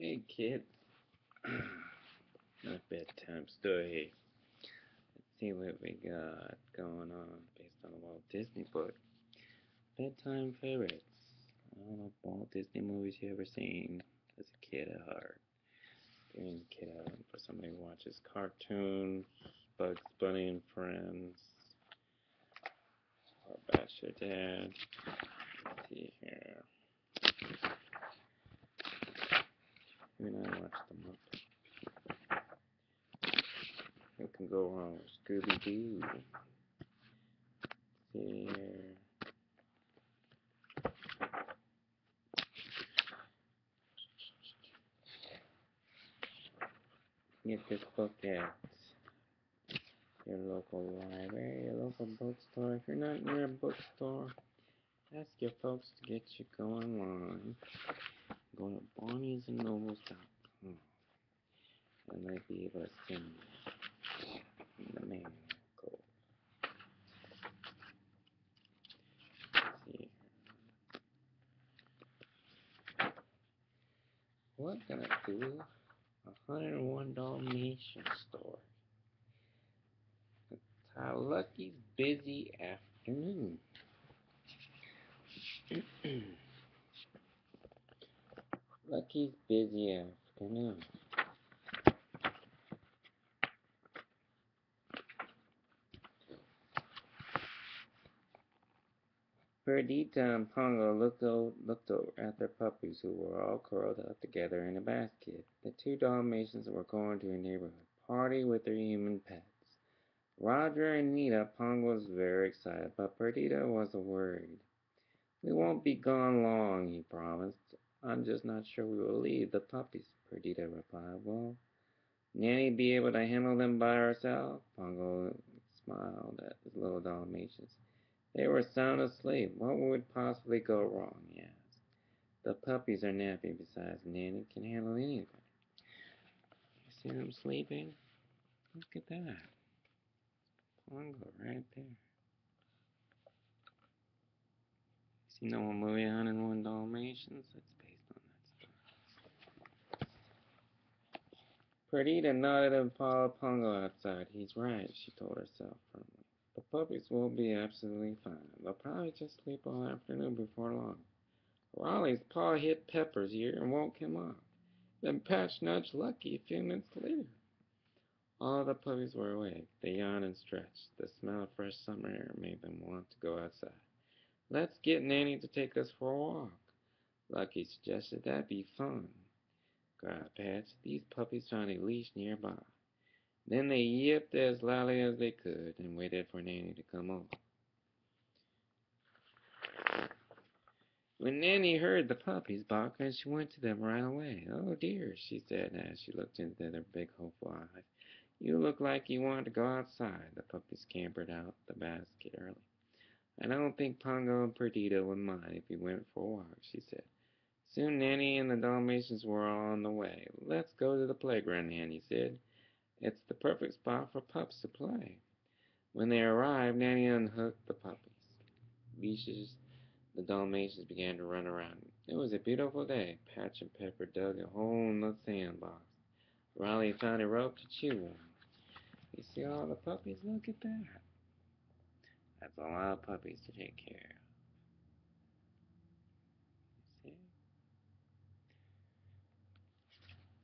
Hey kids, my bedtime story. Let's see what we got going on based on a Walt Disney book. Bedtime favorites. All the Walt Disney movies you ever seen as a kid at heart. Being a kid out for somebody who watches cartoons, Bugs Bunny and Friends, or Bash Your Dad. Let's see here. Who and I watched them up. Who can go wrong with Scooby Doo? See here. Get this book at your local library, your local bookstore. If you're not near a bookstore, ask your folks to get you go online. Go to barneysandnobles.com and they'll be able to send you the manual code. Let's see. We're gonna do 101 Dalmatian story. It's how Lucky's busy afternoon. Lucky's busy afternoon. Perdita and Pongo looked over at their puppies, who were all curled up together in a basket. The two Dalmatians were going to a neighborhood party with their human pets. Roger and Nita, Pongo was very excited, but Perdita was worried. "We won't be gone long," he promised. "I'm just not sure we will leave the puppies," Perdita replied. "Will Nanny be able to handle them by herself?" Pongo smiled at his little Dalmatians. They were sound asleep. What would possibly go wrong? He asked. "The puppies are napping. Besides, Nanny can handle anything." You see them sleeping? Look at that. Pongo right there. See no movie 101 Dalmatians? It's based on that story. Perdita nodded and followed Pongo outside. "He's right," she told herself firmly. "The puppies will be absolutely fine. They'll probably just sleep all afternoon before long." Raleigh's paw hit Pepper's ear and woke him up. Then Patch nudged Lucky a few minutes later. All the puppies were awake. They yawned and stretched. The smell of fresh summer air made them want to go outside. "Let's get Nanny to take us for a walk," Lucky suggested. "That'd be fun," cried Patch. These puppies found a leash nearby. Then they yipped as loudly as they could and waited for Nanny to come over. When Nanny heard the puppies barking, she went to them right away. "Oh dear," she said as she looked into their big hopeful eyes. "You look like you want to go outside." The puppies scampered out the basket early. "I don't think Pongo and Perdita would mind if we went for a walk," she said. Soon Nanny and the Dalmatians were on the way. "Let's go to the playground," Nanny said. "It's the perfect spot for pups to play." When they arrived, Nanny unhooked the puppies' leashes. The Dalmatians began to run around. It was a beautiful day. Patch and Pepper dug a hole in the sandbox. Riley found a rope to chew on. You see all the puppies? Look at that. That's a lot of puppies to take care of. See?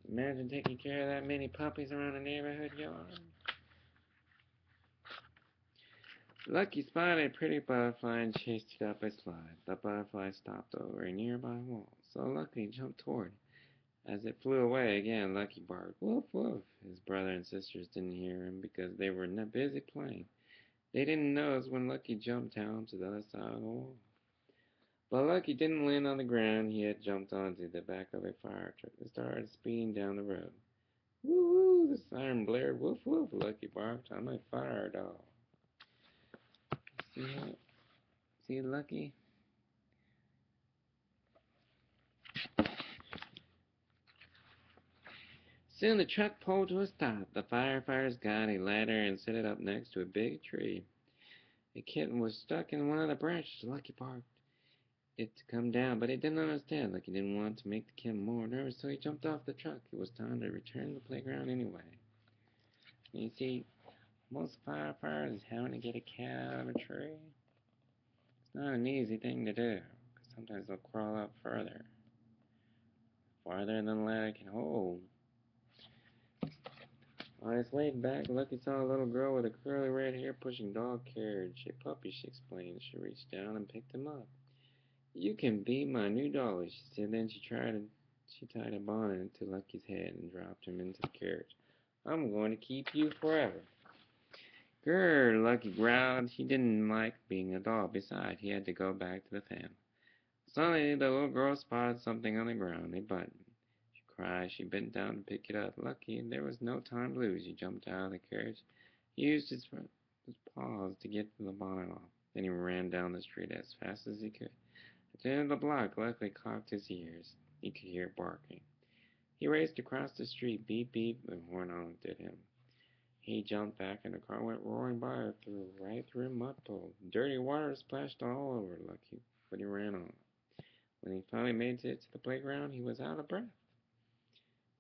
Imagine taking care of that many puppies around a neighborhood yard. Lucky spotted a pretty butterfly and chased it up a slide. The butterfly stopped over a nearby wall, so Lucky jumped toward it. As it flew away again, Lucky barked, "Woof, woof." His brother and sisters didn't hear him because they were busy playing. They didn't notice when Lucky jumped down to the other side of the wall. But Lucky didn't land on the ground. He had jumped onto the back of a fire truck and started speeding down the road. "Woo woo!" The siren blared. "Woof woof!" Lucky barked. "I'm a fire dog." See, see Lucky? Soon the truck pulled to a stop. The firefighters got a ladder and set it up next to a big tree. A kitten was stuck in one of the branches. Lucky barked. it to come down, but he didn't understand. Lucky didn't want to make the kid more nervous, so he jumped off the truck. It was time to return to the playground anyway. And you see, most firefighters is having to get a cat out of a tree. It's not an easy thing to do, because sometimes they'll crawl up farther than the ladder can hold. On his way back, Lucky saw a little girl with a curly red hair pushing dog carriage. A puppy, she explained. She reached down and picked him up. You can be my new dolly, she said. Then she tied a bonnet to Lucky's head and dropped him into the carriage. I'm going to keep you forever. Grr, Lucky growled. He didn't like being a doll. Besides, he had to go back to the family. Suddenly, the little girl spotted something on the ground, a button. She cried. She bent down to pick it up. Lucky, there was no time to lose. He jumped out of the carriage. He used his paws to get the bonnet off. Then he ran down the street as fast as he could. At the end of the block, Lucky cocked his ears. He could hear barking. He raced across the street. Beep, beep, the horn honked at him. He jumped back and the car went roaring by right through a mud puddle. Dirty water splashed all over Lucky, but he ran on. When he finally made it to the playground, he was out of breath.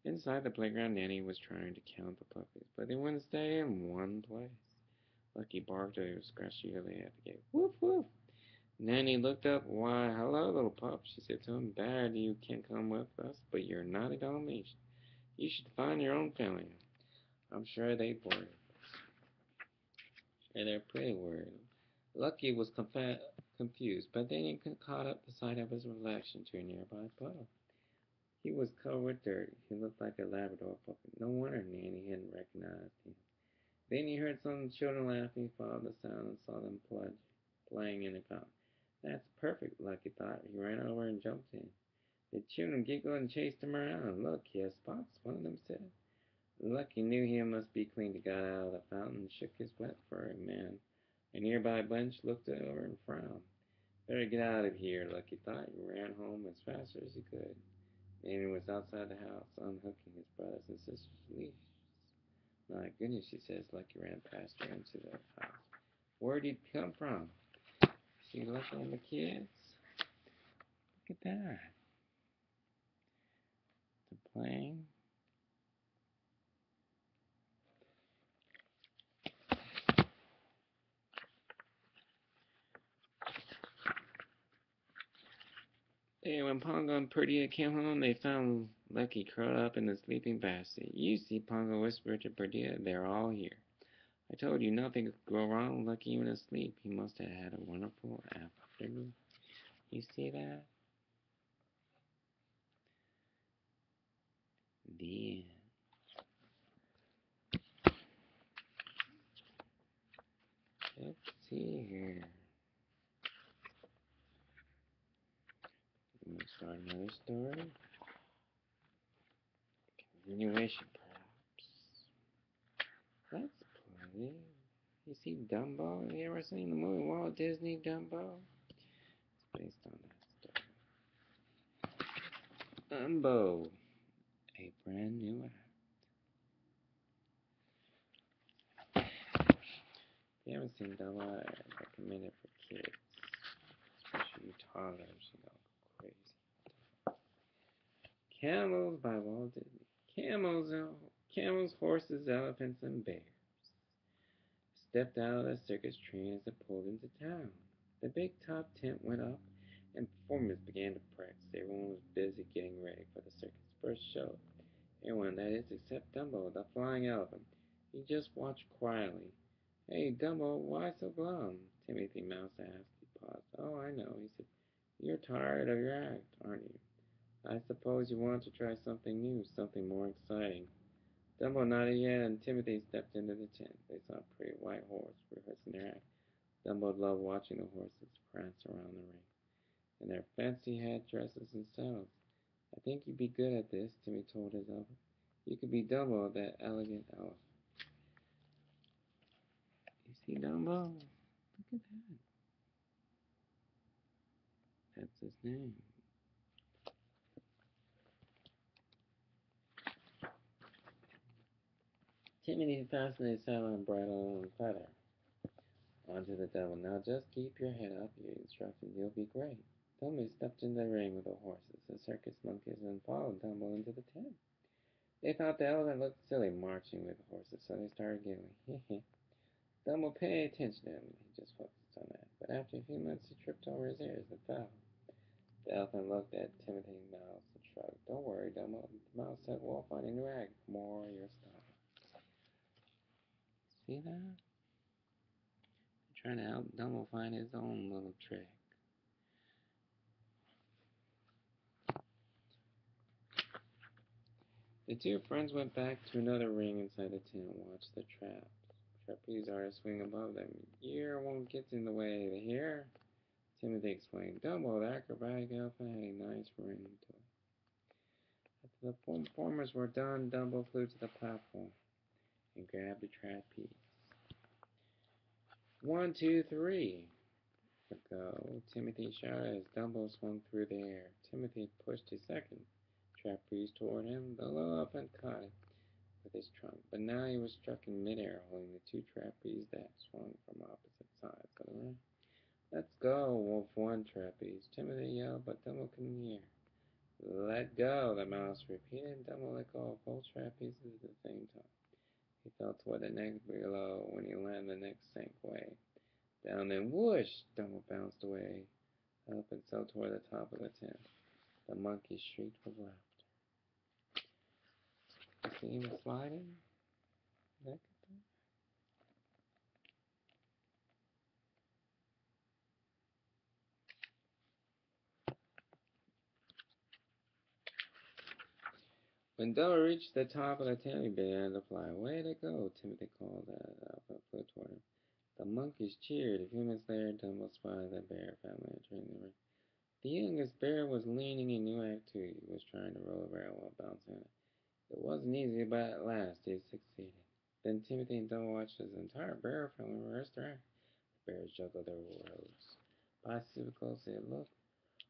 Inside the playground, Nanny was trying to count the puppies, but they wouldn't stay in one place. Lucky barked at her, scratched eagerly at the gate. Woof, woof. Nanny looked up. Why, hello, little pup, she said to him. Bad you can't come with us, but you're not a Dalmatian. You should find your own family. I'm sure they'd worry. Sure, they're pretty worried. Lucky was confused, but then he caught up the sight of his reflection to a nearby puddle. He was covered with dirt. He looked like a Labrador puppy. No wonder Nanny hadn't recognized him. Then he heard some children laughing. He followed the sound and saw them playing in a fountain. That's perfect, Lucky thought. He ran over and jumped in. The children giggled and chased him around. Look, he has spots, one of them said. Lucky knew he must be clean. He got out of the fountain and shook his wet furry man. A nearby bench looked over and frowned. Better get out of here, Lucky thought. He ran home as fast as he could. Nanny was outside the house, unhooking his brothers and sisters' leashes. My goodness, she says. Lucky ran past her into the house. Where'd he come from? She looked at the kids. Look at that. The plane. Hey, when Pongo and Perdita came home, they found Lucky curled up in the sleeping basket. You see, Pongo whispered to Perdita, they're all here. I told you nothing could go wrong. Lucky even asleep. He must have had a wonderful afternoon. You see that? The end. Let's see here. I'm going to start another story. Continuation, perhaps. Let's play. You see Dumbo? You ever seen the movie Walt Disney Dumbo? It's based on that story. Dumbo, a brand new act. If you haven't seen Dumbo, I recommend it for kids, especially you toddlers, crazy. Camels by Walt Disney. Camels, horses, elephants, and bears stepped out of the circus train as it pulled into town. The big top tent went up, and performers began to practice. Everyone was busy getting ready for the circus' first show. Everyone, that is, except Dumbo, the flying elephant. He just watched quietly. Hey, Dumbo, why so glum? Timothy Mouse asked. He paused. Oh, I know, he said. You're tired of your act, aren't you? I suppose you want to try something new, something more exciting. Dumbo nodded yet, and Timothy stepped into the tent. They saw a pretty white horse rehearsing their act. Dumbo loved watching the horses prance around the ring, in their fancy hat dresses and saddles. I think you'd be good at this, Timmy told his elephant. You could be Dumbo, that elegant elephant. You see Dumbo? Look at that. That's his name. Timothy fastened his saddle and bridle and feather onto the devil. Now just keep your head up, he instructed. You'll be great. Dumbo stepped into the ring with the horses. The circus monkeys then followed Dumbo into the tent. They thought the elephant looked silly marching with the horses, so they started giggling. Dumbo paid attention to him. He just focused on that. But after a few minutes, he tripped over his ears and fell. The elephant looked at Timothy Mouse and shrugged. Don't worry, Dumbo. The mouse said, we'll find a new act. More your style. See that? Trying to help Dumbo find his own little trick. The two friends went back to another ring inside the tent and watched the trapeze artist swing above them. Ear won't get in the way. Here? Timothy explained. Dumbo, the acrobatic elephant, had a nice ring to it. After the performers were done, Dumbo flew to the platform and grabbed the trapeze. 1, 2, 3. Go. Timothy shouted as Dumbo swung through the air. Timothy pushed his second trapeze toward him. The little elephant caught it with his trunk, but now he was struck in midair, holding the two trapezes that swung from opposite sides of the ring. Let's go, Wolf one trapeze. Timothy yelled, but Dumbo couldn't hear. Let go, the mouse repeated. Dumbo let go of both trapezes at the same time. He fell toward the neck below. When he landed, the neck sank away. Down and whoosh! Dumbo bounced away, up and so toward the top of the tent. The monkey shrieked with laughter. You see him sliding? That When Dumbo reached the top of the tent, he began to fly. Way to go, Timothy called as the elephant flew toward him. The monkeys cheered. A few minutes later, Dumbo spied the bear family entering the ring. The youngest bear was leaning in new activity. He was trying to roll around while bouncing it. It wasn't easy, but at last he succeeded. Then Timothy and Dumbo watched as the entire bear family reversed their act. The bears juggled their robes. Bicycles, it looked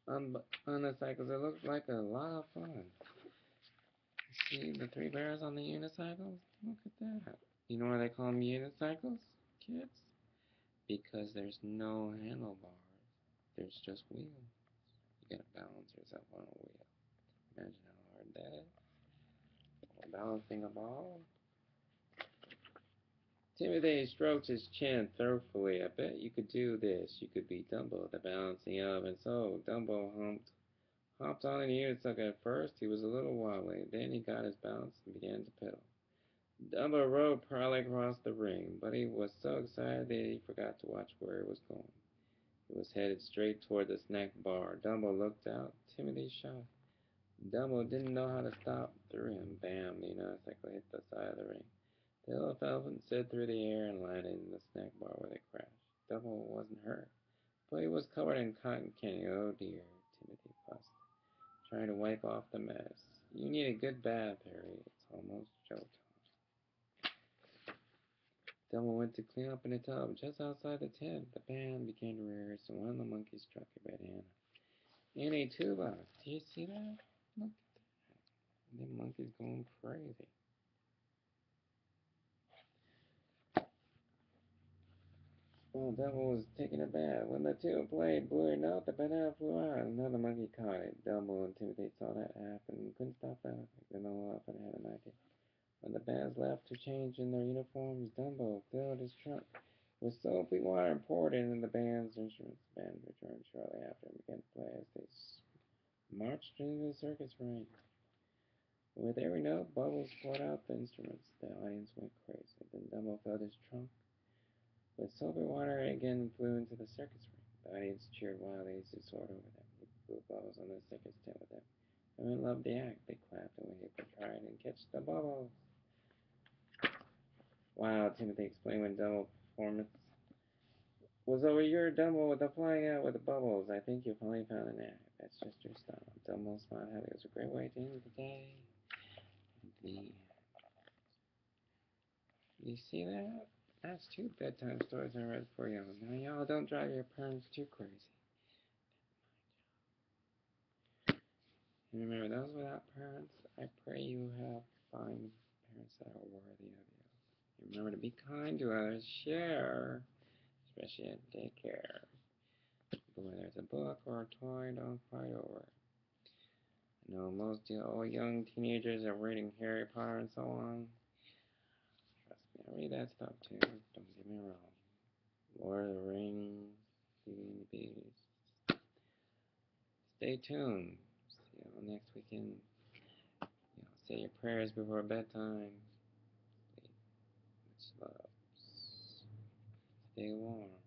on the cycles, it looked like a lot of fun. See the three bears on the unicycles? Look at that. You know why they call them unicycles, kids? Because there's no handlebars. There's just wheels. You gotta balance yourself on a wheel. Imagine how hard that is. Or balancing a ball. Timothy stroked his chin thoughtfully. I bet you could do this. You could be Dumbo, the balancing elephant. So Dumbo hopped on the unicycle. At first, he was a little wobbly. Then he got his balance and began to pedal. Dumbo rode proudly across the ring, but he was so excited that he forgot to watch where he was going. He was headed straight toward the snack bar. Dumbo looked out. Timothy shot. Dumbo didn't know how to stop. Threw him. Bam! The unicycle hit the side of the ring. The elephant slid through the air and landed in the snack bar where they crashed. Dumbo wasn't hurt, but he was covered in cotton candy. Oh dear, Timothy fussed, trying to wipe off the mess. You need a good bath, Harry. It's almost showtime. Dumbo went to clean up in a tub just outside the tent. The band began to rehearse, and one of the monkeys struck a banana in a tuba. Do you see that? Look at that. The monkey's going crazy. Well, Dumbo was taking a bath. When the two played Blue Note, the banana flew out. Another monkey caught it. Dumbo and Timothy saw that happen and couldn't stop laughing. Then the elephant had an idea. When the bands left to change in their uniforms, Dumbo filled his trunk with soapy water and poured it into the band's instruments. The band returned shortly after and began to play as they marched into the circus ring. With every note, bubbles poured out the instruments. The audience went crazy. Then Dumbo filled his trunk with soapy water again flew into the circus ring. The audience cheered wildly as he soared over them. He blew bubbles on the circus tent with them. Everyone loved the act. They clapped and waited for trying and catch the bubbles. Wow, Timothy explained when Dumbo's performance was over. You're Dumbo with the flying out with the bubbles. I think you finally found an act. That's just your style. Dumbo smiled happy. It was a great way to end the day. You see that? That's two bedtime stories I read for you. Now y'all don't drive your parents too crazy. And remember, those without parents, I pray you have fine parents that are worthy of you. And remember to be kind to others, share, especially at daycare. But whether it's a book or a toy, don't fight over it. I know most all young teenagers are reading Harry Potter and so on. Trust me, I read that stuff too. Don't get me wrong. Lord of the Rings, Beauty and the Beast. Stay tuned. See y'all next weekend. Say your prayers before bedtime. Much love. Stay warm.